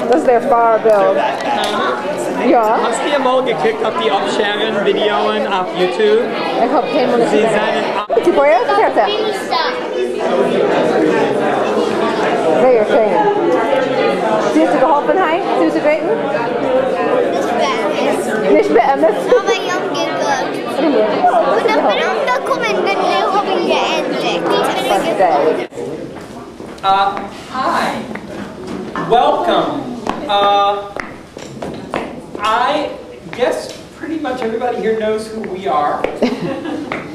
Dat is their Fahrbild. Ja. Hast du mal geklickt auf die Opshern Videoen auf YouTube? Ik heb helemaal niet gezien. Die voor je gezegd? Nee, je geen. Zie je de geholpenheid? Zie je het weten? Nicht beämmet. Aber ich habe geguckt. Und dann bin ich gekommen, dann habe ich geentdeckt. Hi. Welcome. I guess pretty much everybody here knows who we are.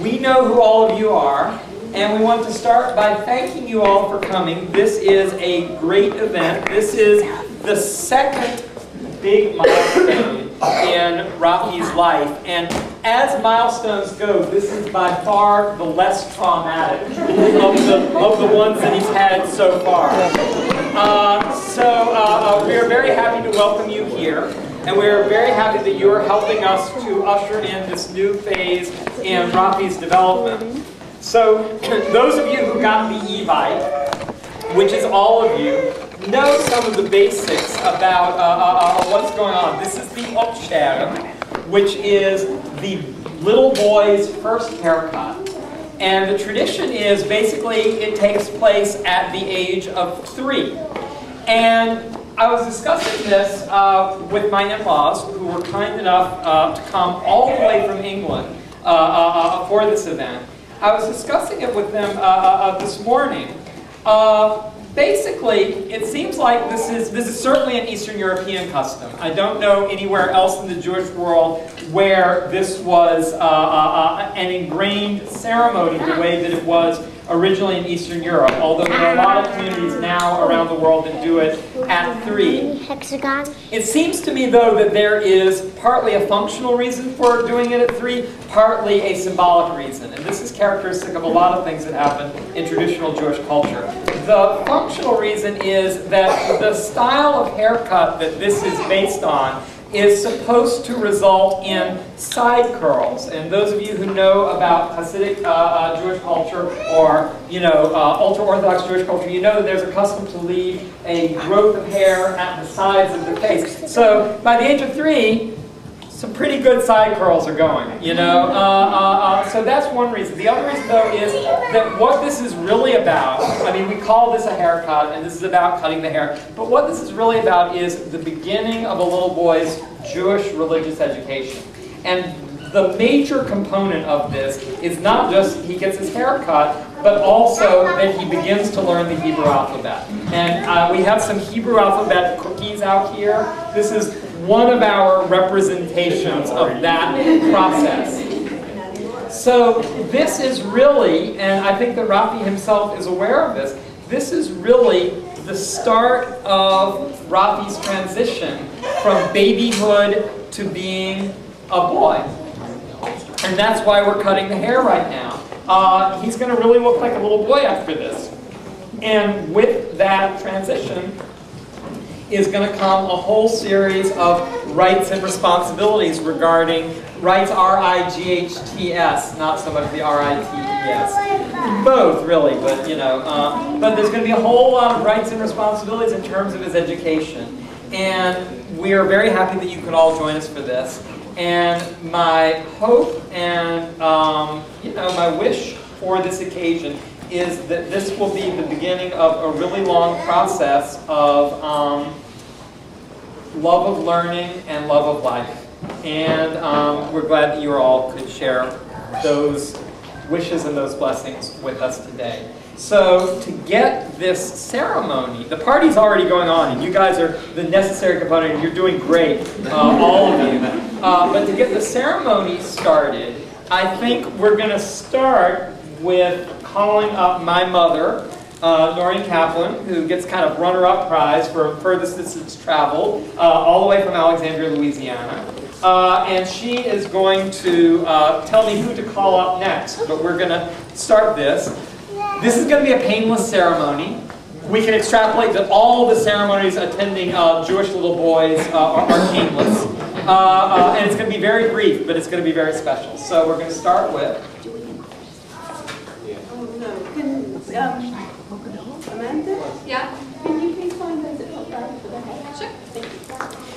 We know who all of you are. And we want to start by thanking you all for coming. This is a great event. This is the second big milestone in Raffi's life. And as milestones go, this is by far the less traumatic of the ones that he's had so far. We are very happy to welcome you here. And we are very happy that you are helping us to usher in this new phase in Raffi's development. So, those of you who got the e-bike, which is all of you, know some of the basics about what's going on. This is the Opshern, which is the little boy's first haircut. And the tradition is basically it takes place at the age of 3. And I was discussing this with my in-laws, who were kind enough to come all the way from England for this event. I was discussing it with them this morning. Basically, it seems like this is certainly an Eastern European custom. I don't know anywhere else in the Jewish world where this was an ingrained ceremony the way that it was originally in Eastern Europe, although there are a lot of communities now around the world that do it at 3. Hexagon. It seems to me, though, that there is partly a functional reason for doing it at 3, partly a symbolic reason. And this is characteristic of a lot of things that happen in traditional Jewish culture. The functional reason is that the style of haircut that this is based on is supposed to result in side curls. And those of you who know about Hasidic Jewish culture or, ultra-Orthodox Jewish culture, you know that there's a custom to leave a growth of hair at the sides of the face. So by the age of 3, some pretty good side curls are going, so that's one reason. The other reason, though, is that what this is really about, I mean, we call this a haircut, and this is about cutting the hair, but what this is really about is the beginning of a little boy's Jewish religious education. And the major component of this is not just he gets his hair cut, but also that he begins to learn the Hebrew alphabet. And we have some Hebrew alphabet cookies out here. This is one of our representations of that process. So this is really, and I think that Raffi himself is aware of this, this is really the start of Raffi's transition from babyhood to being a boy. And that's why we're cutting the hair right now. He's going to really look like a little boy after this. And with that transition is going to come a whole series of rights and responsibilities regarding rights, R-I-G-H-T-S, not so much the R-I-T-E-S. Both, really, but but there's going to be a whole lot of rights and responsibilities in terms of his education. And we are very happy that you could all join us for this. And my hope and my wish for this occasion is that this will be the beginning of a really long process of love of learning and love of life. And we're glad that you all could share those wishes and those blessings with us today. So to get this ceremony, the party's already going on, and you guys are the necessary component, and you're doing great, all of you. But to get the ceremony started, I think we're going to start with calling up my mother, Noreen Kaplan, who gets kind of runner-up prize for furthest distance traveled, all the way from Alexandria, Louisiana. And she is going to tell me who to call up next, but we're going to start this. This is going to be a painless ceremony. We can extrapolate that all the ceremonies attending Jewish little boys are painless. And it's going to be very brief, but it's going to be very special. So we're going to start with... Amanda? Yeah? Can you please find those that got for the head? Sure.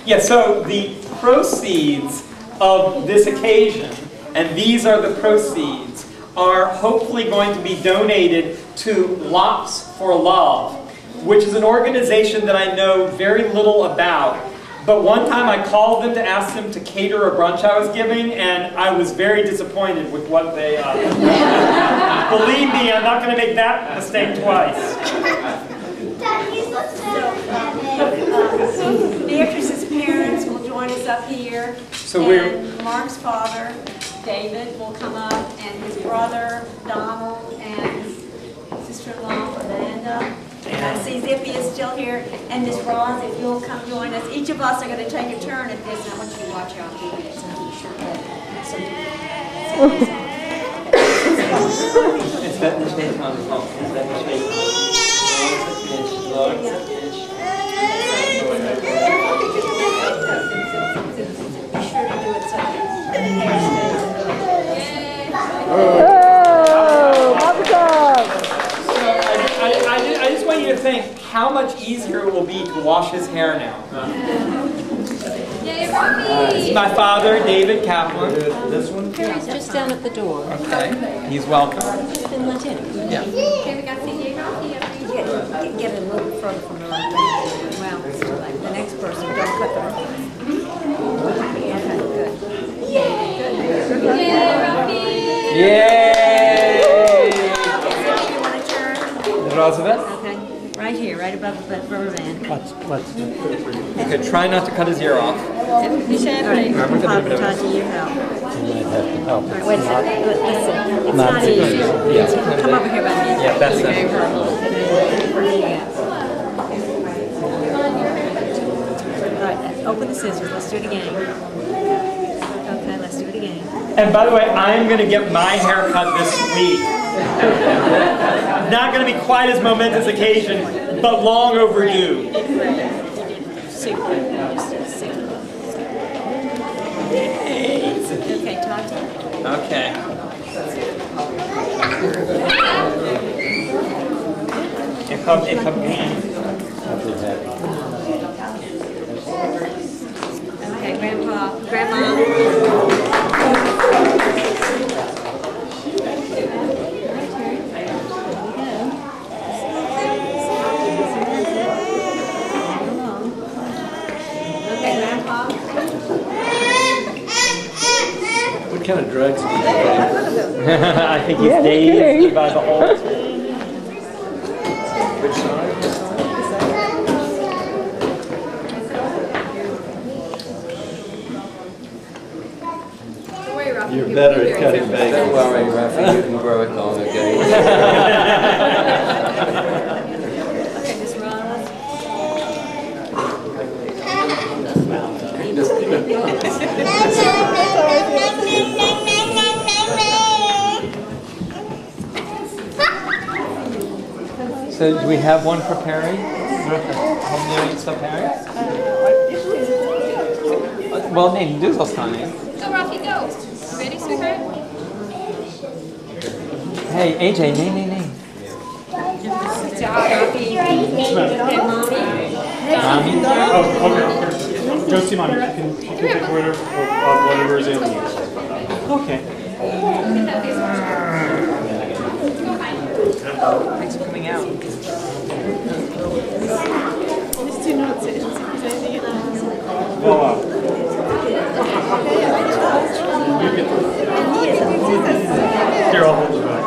Yeah, so the proceeds of this occasion, and these are the proceeds, are hopefully going to be donated to Lots for Love, which is an organization that I know very little about. But one time I called them to ask them to cater a brunch I was giving, and I was very disappointed with what they... Believe me, I'm not going to make that mistake twice. Beatrice's parents will join us up here. So and Mark's father, David, will come up, and his brother, Donald, and sister-in-law, Amanda. And I see Zippy is still here, and Miss Roz, if you'll come join us. Each of us are going to take a turn at this, and I want you to watch out for it, so I'm sure that Is that the stage on the phone? Is that the stage? be sure to do it so that Oh, mazel. I just want you to think how much easier it will be to wash his hair now. Yay, Raffi! This is my father, David Kaplan. This one? Harry's just down at the door. Okay, he's welcome. Just been let in. Yeah. Okay, we got to see Yay, Raffi up here. get a little further from the right thing. Well, so like the next person, don't cut the right thing. Okay, good. Yay, Raffi! Yay! You want to turn? Roosevelt? Okay, right here, right above the rubber band. Okay, try not to cut his ear off. All right, Tati, you help. All right, wait a second. Listen, it's not easy. Yeah. Come over here by me. Yeah, that's it. All right, open the scissors. Let's do it again. Okay, let's do it again. And by the way, I'm going to get my hair cut this week. Not going to be quite as momentous occasion, but long overdue. Super. Okay, Tati. Okay. It come green. Okay, Grandpa, Grandma. Okay, Grandpa. What kind of drugs do you take? I think he's dazed by the whole. Which side? You're better at cutting babies. Don't worry, Raffi, you can grow it long again. Okay, Miss Roz. So do we have one for Perry? How many stuff Perry? Well, nee, du sollst gar nicht. Go, Raffi, go! Ready, sweetheart? Hey, AJ, nee. Mommy? Oh, okay. Go see mommy. She can take order of whatever is ailing you. Okay. Thanks for coming out. Voila. Here, I'll hold it back.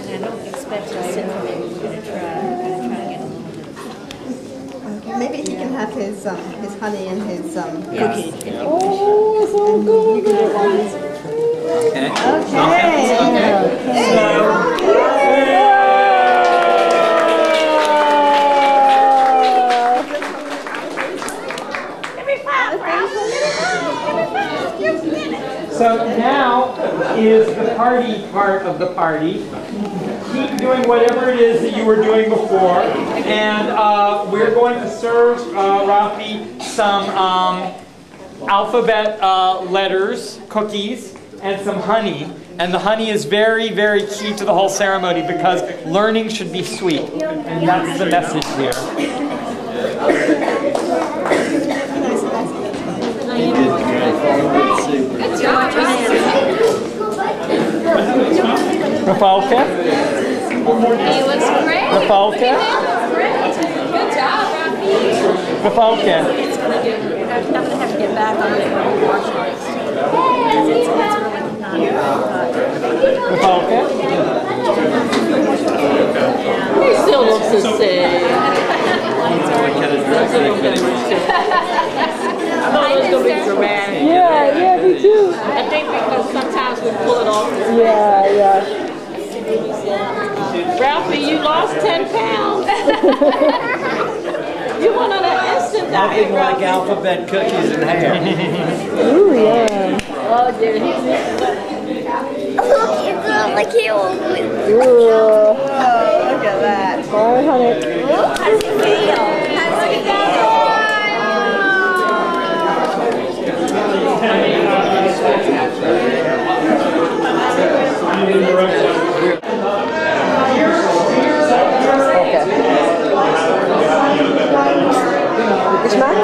And I don't expect to sit for me. We're going to try to get a little bit. Maybe he can have his honey and his Cookie. Oh, so good. You can do one. Okay. So now is the party part of the party. Keep doing whatever it is that you were doing before, and we're going to serve Raffi some alphabet letters, cookies, and some honey. And the honey is very, very key to the whole ceremony because learning should be sweet. And that's the message here. Good job, Rafulke? He looks great. Rafulke? Good job, Raffi. Rafulke? I'm going to have to get back on it and wash it. It's really not Rafulke? He still looks the same. What kind of drugs do you think? I thought it was going to be dramatic. Yeah, me too. I think because sometimes we pull it off. Yeah. Ralphie, you lost 10 pounds. You went on an instant diet, Nothing like alphabet cookies and hair. Ooh, yeah. Oh, yeah. Look, it's like he will win. Ooh. Oh, look at that. 500. How does it feel? How does it feel? Geschmack?